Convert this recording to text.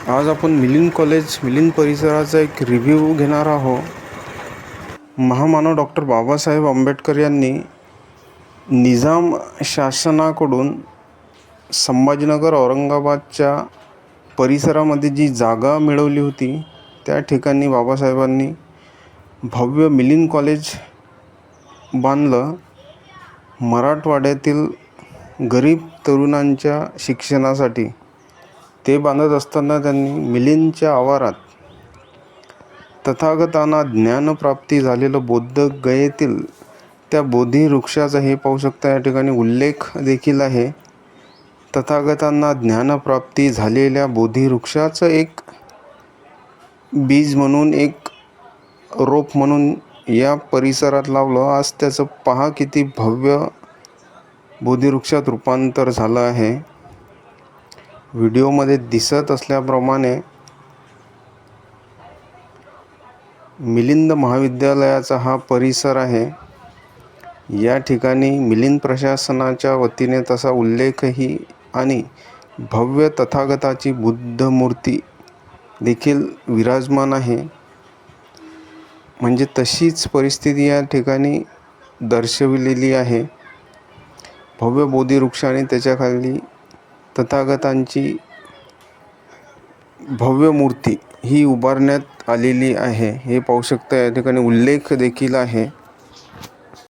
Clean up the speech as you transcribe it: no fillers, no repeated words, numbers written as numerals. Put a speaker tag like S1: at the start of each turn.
S1: आज आपण मिलिंद परिसराचा एक रिव्ह्यू घेणार आहोत. महामानव डॉक्टर बाबासाहेब आंबेडकर यांनी निजाम शासनाकडून संभाजीनगर औरंगाबादच्या परिसरामध्ये जी जागा मिळवली होती, त्या ठिकाणी बाबासाहेबांनी भव्य मिलिंद कॉलेज बांधलं. मराठवाड्यातील गरीब तरुणांच्या शिक्षणासाठी ते बांधत असताना त्यांनी मिलिंदच्या आवारात तथागतांना ज्ञानप्राप्ती झालेलं बोधगयेतील त्या बोधी वृक्षाचा हे पाहू शकता, या ठिकाणी उल्लेख देखील आहे. तथागतांना ज्ञानप्राप्ती झालेल्या बोधी वृक्षाचं एक बीज म्हणून, एक रोप म्हणून या परिसरात लावलं. आज त्याचं पहा किती भव्य बोधिवृक्षात रूपांतर झालं आहे. व्हिडिओमध्ये दिसत असल्याप्रमाणे मिलिंद महाविद्यालयाचा हा परिसर आहे. या ठिकाणी मिलिंद प्रशासनाच्या वतीने तसा उल्लेखही आणि भव्य तथागताची बुद्धमूर्ती देखील विराजमान आहे. म्हणजे तशीच परिस्थिती या ठिकाणी दर्शविलेली आहे. भव्य बोधिवृक्ष आणि त्याच्याखाली तथागतांची भव्य मूर्ती ही उभारण्यात आलेली आहे. हे पाहू शकता, या ठिकाणी उल्लेख देखील आहे.